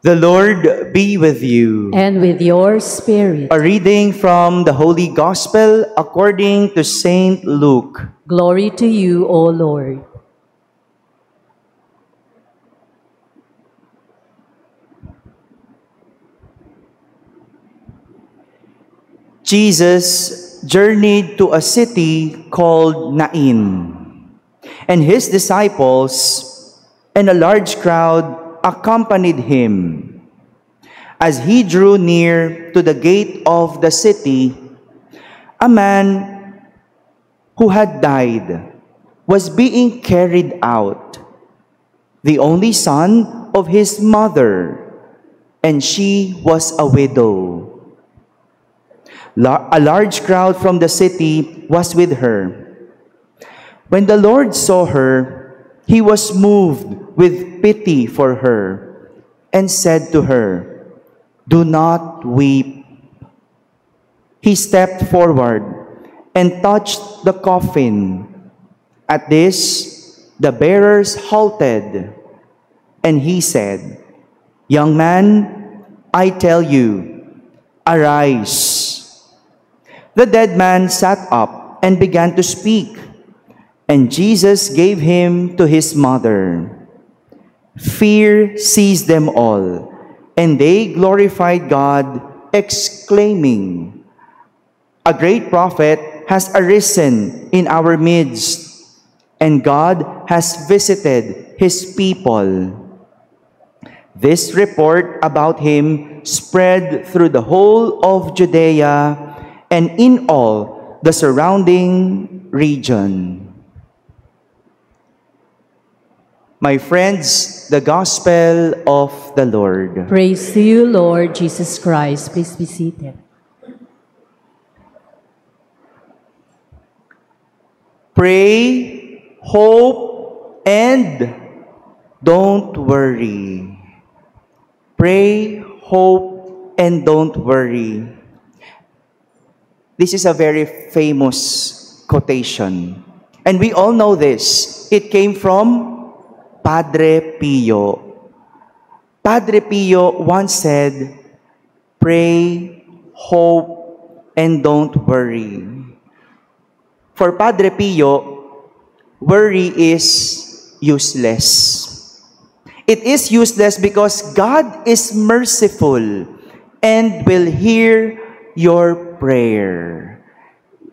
The Lord be with you. And with your spirit. A reading from the Holy Gospel according to Saint Luke. Glory to you, O Lord. Jesus journeyed to a city called Nain, and his disciples and a large crowd accompanied him. As he drew near to the gate of the city, a man who had died was being carried out, the only son of his mother, and she was a widow. A large crowd from the city was with her. When the Lord saw her, he was moved with pity for her and said to her, "Do not weep." He stepped forward and touched the coffin. At this, the bearers halted, and he said, "Young man, I tell you, arise." The dead man sat up and began to speak, and Jesus gave him to his mother. Fear seized them all, and they glorified God, exclaiming, "A great prophet has arisen in our midst, and God has visited his people." This report about him spread through the whole of Judea and in all the surrounding region. My friends, the Gospel of the Lord. Praise to you, Lord Jesus Christ. Please be seated. Pray, hope, and don't worry. Pray, hope, and don't worry. This is a very famous quotation. And we all know this. It came from Padre Pio. Padre Pio once said, "Pray, hope, and don't worry." For Padre Pio, worry is useless. It is useless because God is merciful and will hear your prayer.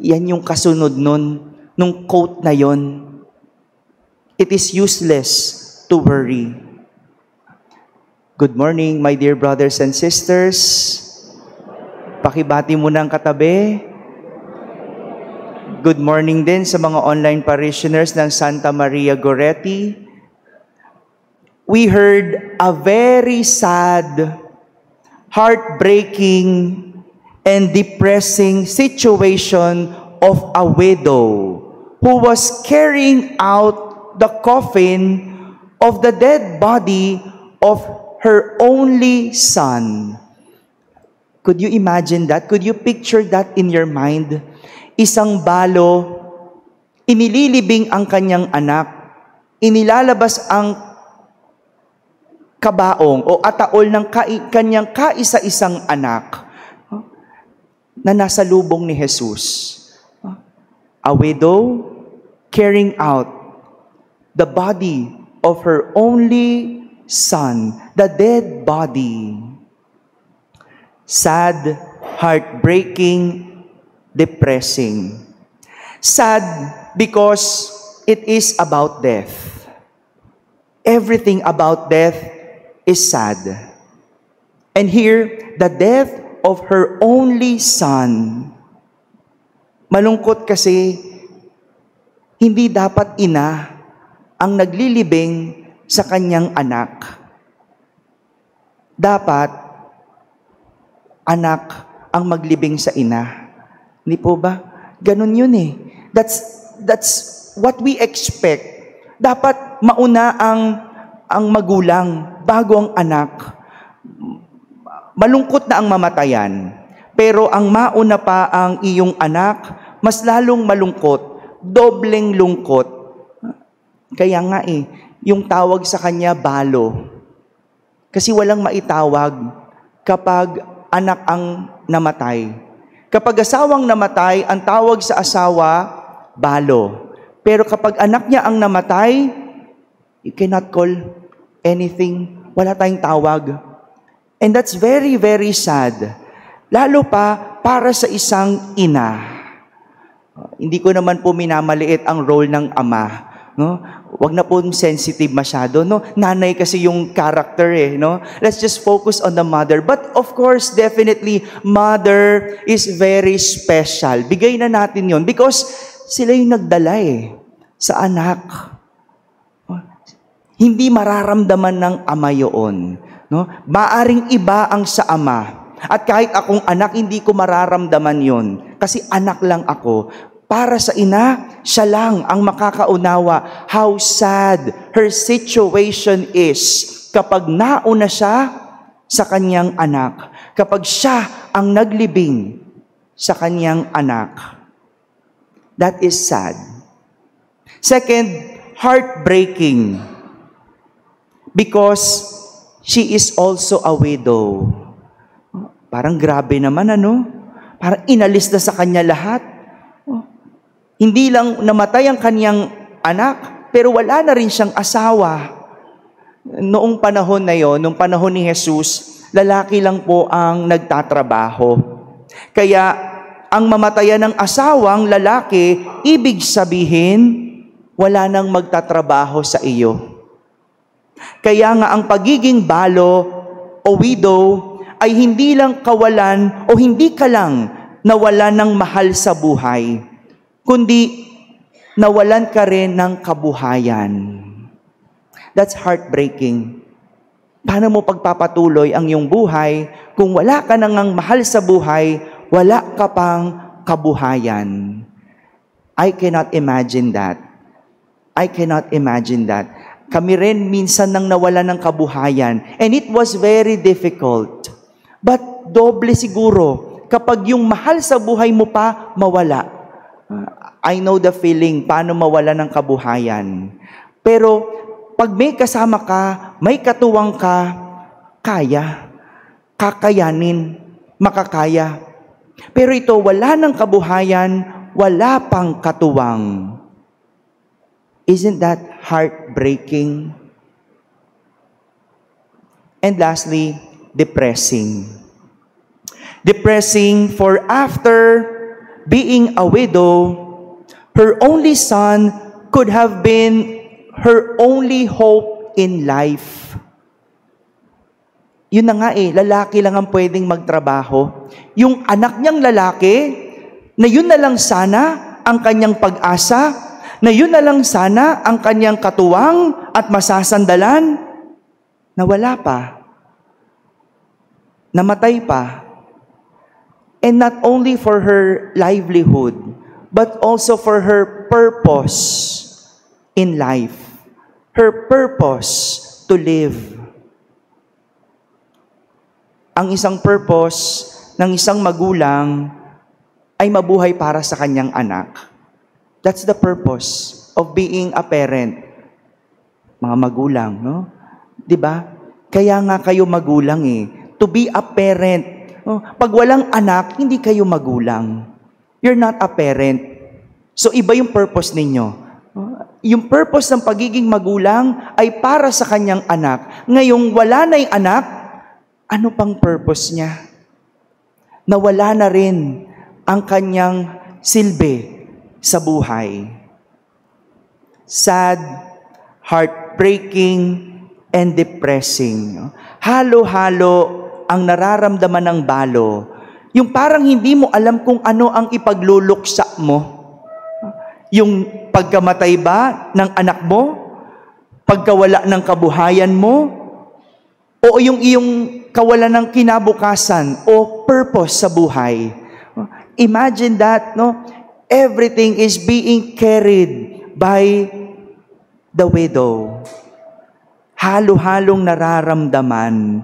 Yan yung kasunod nung quote na yon. It is useless to worry. Good morning, my dear brothers and sisters. Pakibati mo ng katabi. Good morning din sa mga online parishioners ng Santa Maria Goretti. We heard a very sad, heartbreaking, and depressing situation of a widow who was carrying out the coffin of the dead body of her only son. Could you imagine that? Could you picture that in your mind? Isang balo, inililibing ang kanyang anak, inilalabas ang kabaong o ataol ng kanyang kaisa-isang anak na nasa lubong ni Jesus. A widow carrying out the body of her only son, the dead body. Sad, heartbreaking, depressing. Sad because it is about death. Everything about death is sad. And here, the death of her only son. Malungkot kasi, hindi dapat ina ang naglilibing sa kanyang anak. Dapat, anak ang maglibing sa ina. Hindi po ba? Ganun yun eh. That's what we expect. Dapat mauna ang magulang bago ang anak. Malungkot na ang mamatayan, pero ang mauna pa ang iyong anak, mas lalong malungkot, dobleng lungkot. Kaya nga yung tawag sa kanya, balo. Kasi walang maitawag kapag anak ang namatay. Kapag asawang namatay, ang tawag sa asawa, balo. Pero kapag anak niya ang namatay, you cannot call anything. Wala tayong tawag. And that's very, very sad. Lalo pa para sa isang ina. Hindi ko naman po minamaliit ang role ng ama. No? Wag na po sensitive masyado. No? Nanay kasi yung character no? Let's just focus on the mother. But of course, definitely, mother is very special. Bigay na natin yon because sila yung nagdala sa anak. Hindi mararamdaman ng ama yun. No? Maaring iba ang sa ama. At kahit akong anak, hindi ko mararamdaman yon. Kasi anak lang ako. Para sa ina, siya lang ang makakaunawa how sad her situation is kapag nauna siya sa kanyang anak. Kapag siya ang naglibing sa kanyang anak. That is sad. Second, heartbreaking. Because she is also a widow. Parang grabe naman, Parang inalis na sa kanya lahat. Hindi lang namatay ang kanyang anak, pero wala na rin siyang asawa. Noong panahon na yon, noong panahon ni Jesus, lalaki lang po ang nagtatrabaho. Kaya, ang mamatayan ng asawang lalaki, ibig sabihin, wala nang magtatrabaho sa iyo. Kaya nga ang pagiging balo o widow ay hindi lang kawalan o hindi ka lang nawalan ng mahal sa buhay, kundi nawalan ka rin ng kabuhayan. That's heartbreaking. Paano mo pagpapatuloy ang iyong buhay kung wala ka nang mahal sa buhay, wala ka pang kabuhayan? I cannot imagine that. I cannot imagine that. Kami rin minsan nang nawalan ng kabuhayan. And it was very difficult. But doble siguro kapag yung mahal sa buhay mo pa mawala. I know the feeling paano mawala ng kabuhayan. Pero pag may kasama ka, may katuwang ka, kaya, kakayanin, makakaya. Pero ito, wala ng kabuhayan, wala pang katuwang. Isn't that heartbreaking? And lastly, depressing. Depressing, for after being a widow, her only son could have been her only hope in life. Yun na nga lalaki lang ang pwedeng magtrabaho. Yung anak niyang lalaki, na yun na lang sana ang kanyang pag-asa, na yun na lang sana ang kanyang katuwang at masasandalan, nawala pa. Namatay pa. And not only for her livelihood, but also for her purpose in life. Her purpose to live. Ang isang purpose ng isang magulang ay mabuhay para sa kanyang anak. That's the purpose of being a parent. Mga magulang, no? 'Di ba? Kaya nga kayo magulang To be a parent. Pag walang anak, hindi kayo magulang. You're not a parent. So iba yung purpose ninyo. Yung purpose ng pagiging magulang ay para sa kanyang anak. Ngayong wala na yung anak, ano pang purpose niya? Nawala na rin ang kanyang silbi sa buhay. Sad, heartbreaking, and depressing. Halo-halo ang nararamdaman ng balo. Yung parang hindi mo alam kung ano ang ipagluluksa mo. Yung pagkamatay ba ng anak mo? Pagkawala ng kabuhayan mo? O yung iyong kawalan ng kinabukasan o purpose sa buhay? Imagine that, no? Everything is being carried by the widow. Halo-halong nararamdaman.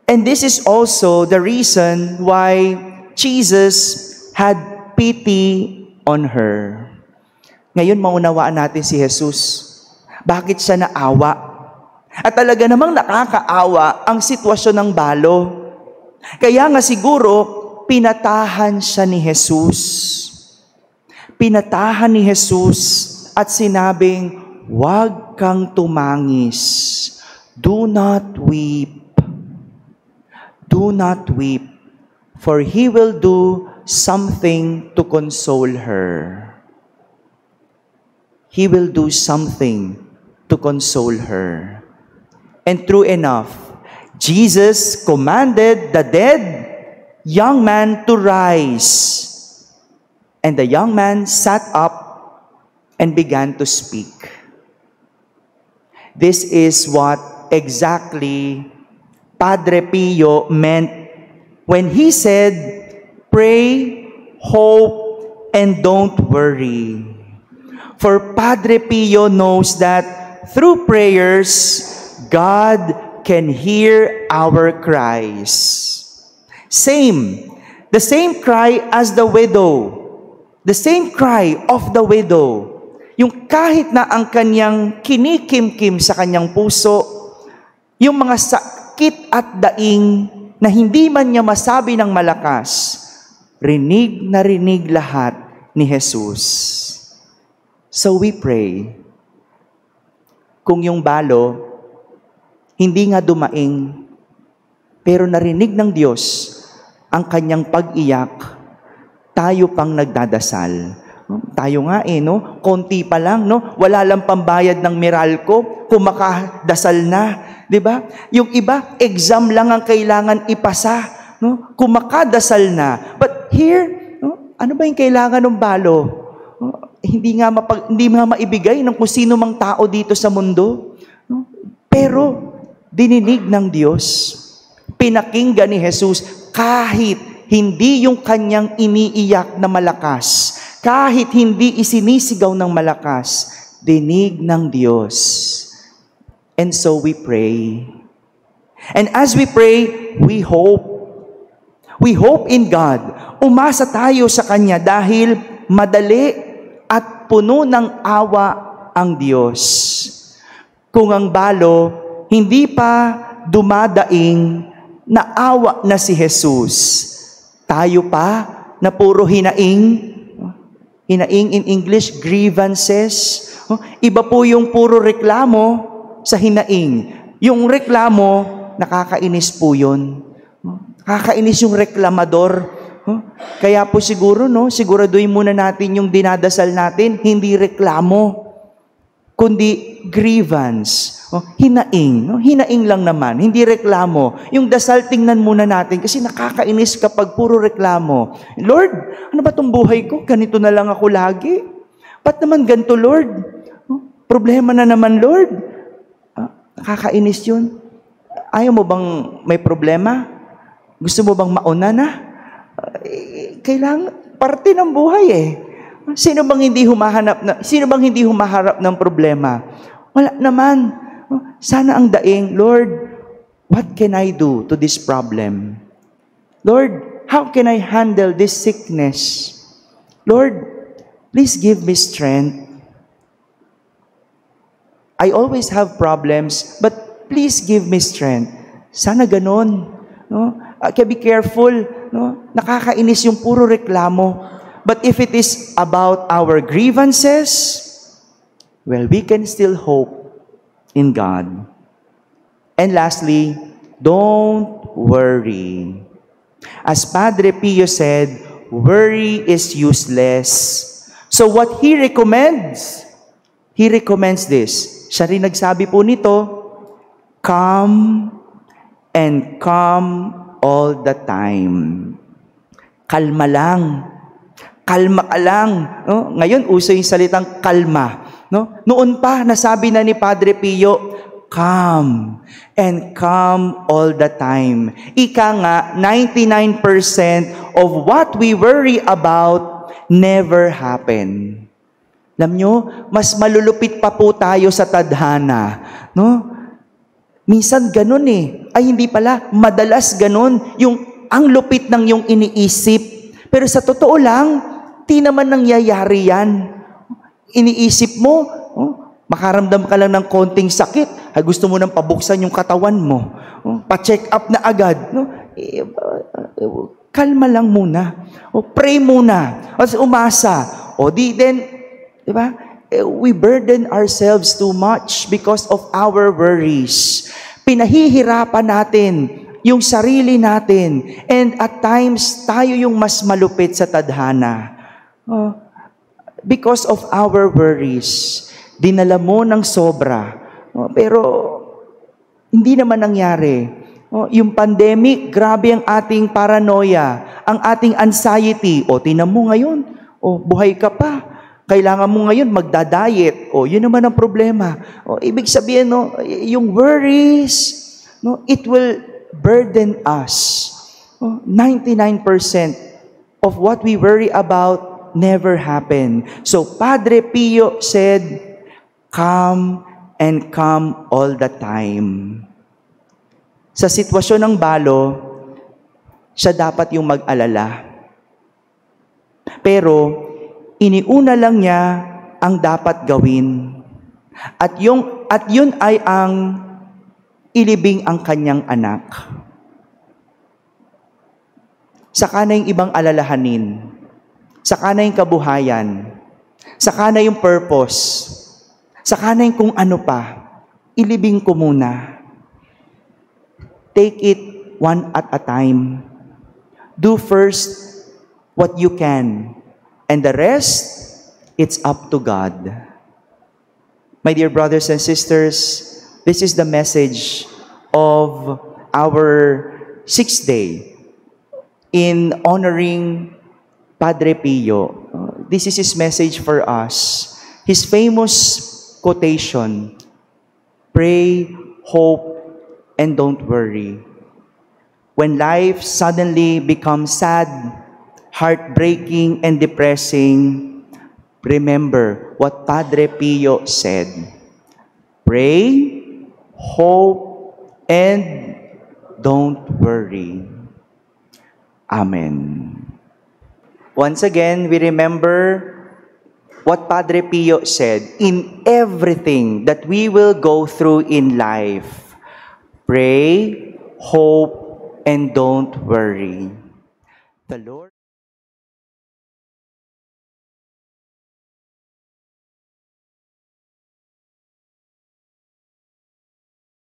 And this is also the reason why Jesus had pity on her. Ngayon, maunawaan natin si Jesus. Bakit siya naawa? At talaga namang nakakaawa ang sitwasyon ng balo. Kaya nga siguro, pinatahan siya ni Jesus. Pinatahan ni Jesus at sinabing, "Huwag kang tumangis. Do not weep. Do not weep, for He will do something to console her." He will do something to console her. And true enough, Jesus commanded the dead young man to rise. And the young man sat up and began to speak. This is what exactly Padre Pio meant when he said, "Pray, hope, and don't worry." For Padre Pio knows that through prayers, God can hear our cries. The same cry as the widow. The same cry of the widow. Yung kahit na ang kanyang kinikimkim sa kanyang puso, yung mga sakit at daing na hindi man niya masabi ng malakas, rinig na rinig lahat ni Jesus. So we pray, kung yung balo, hindi nga dumaing, pero narinig ng Diyos ang kanyang pag-iyak, tayo pang nagdadasal. Tayo nga no? Konti pa lang, no? Wala lang pambayad ng Meralco, kumakadasal na. Diba? Yung iba, exam lang ang kailangan ipasa. No? Kumakadasal na. But here, no? Ano ba yung kailangan ng balo? Hindi nga maibigay ng kung sino mang tao dito sa mundo. No? Pero, dininig ng Diyos. Pinakinggan ni Jesus kahit hindi yung kanyang iniiyak na malakas. Kahit hindi isinisigaw ng malakas. Dinig ng Diyos. And so we pray. And as we pray, we hope. We hope in God. Umasa tayo sa Kanya dahil madali at puno ng awa ang Diyos. Kung ang balo hindi pa dumadaing, naawa na si Jesus. Tayo pa na puro hinaing. Hinaing in English, grievances. Iba po yung puro reklamo sa hinaing. Yung reklamo, nakakainis po yun. Nakakainis yung reklamador. Kaya po siguro, siguraduhin muna natin yung dinadasal natin, hindi reklamo, kundi grievance. Hinaing. Hinaing lang naman, hindi reklamo. Yung dasal, tingnan muna natin kasi nakakainis kapag puro reklamo. Lord, ano ba tong buhay ko? Ganito na lang ako lagi. Ba't naman ganito, Lord? Problema na naman, Lord. Nakakainis yun. Ayaw mo bang may problema? Gusto mo bang mauna na? Kailangan, parte ng buhay Sino bang hindi humaharap ng problema? Wala naman. Sana ang daing, Lord, what can I do to this problem? Lord, how can I handle this sickness? Lord, please give me strength. I always have problems, but please give me strength. Sana ganon. Kaya be careful. Nakakainis yung puro reklamo. But if it is about our grievances, well, we can still hope in God. And lastly, don't worry. As Padre Pio said, worry is useless. So what he recommends this. Siya rin nagsabi po nito, calm and calm all the time. Kalma lang. Kalma ka lang. Ngayon, uso yung salitang kalma. Noon pa, nasabi na ni Padre Pio, calm and calm all the time. Ika nga, 99% of what we worry about never happen. Alam nyo, mas malulupit pa po tayo sa tadhana. Minsan ganun Ay, hindi pala. Madalas ganun. Ang lupit ng yung iniisip. Pero sa totoo lang, di naman nangyayari yan. Iniisip mo, makaramdam ka lang ng konting sakit, Gusto mo nang pabuksan yung katawan mo. Pa-check up na agad. No? Kalma lang muna. Pray muna. Umasa. Di ba? We burden ourselves too much because of our worries. Pinahihirapan natin yung sarili natin. And at times, tayo yung mas malupit sa tadhana. Because of our worries, dinala mo ng sobra. Pero, hindi naman nangyari. Yung pandemic, grabe ang ating paranoia, ang ating anxiety. Tinan mo ngayon, buhay ka pa. Kailangan mo ngayon magda-diet. Yun naman ang problema. Ibig sabihin, yung worries, it will burden us. 99% of what we worry about never happen. So, Padre Pio said, calm and calm all the time. Sa sitwasyon ng balo, siya dapat yung mag-alala. Pero, iniuna lang niya ang dapat gawin. At yun ay ang ilibing ang kanyang anak. Saka na yung ibang alalahanin. Saka na yung kabuhayan. Saka na yung purpose. Saka na yung kung ano pa. Ilibing ko muna. Take it one at a time. Do first what you can. And the rest, it's up to God. My dear brothers and sisters, this is the message of our 6th day in honoring Padre Pio. This is his message for us. His famous quotation, pray, hope, and don't worry. When life suddenly becomes sad, heartbreaking, and depressing, remember what Padre Pio said. Pray, hope, and don't worry. Amen. Once again, we remember what Padre Pio said. In everything that we will go through in life, pray, hope, and don't worry. The Lord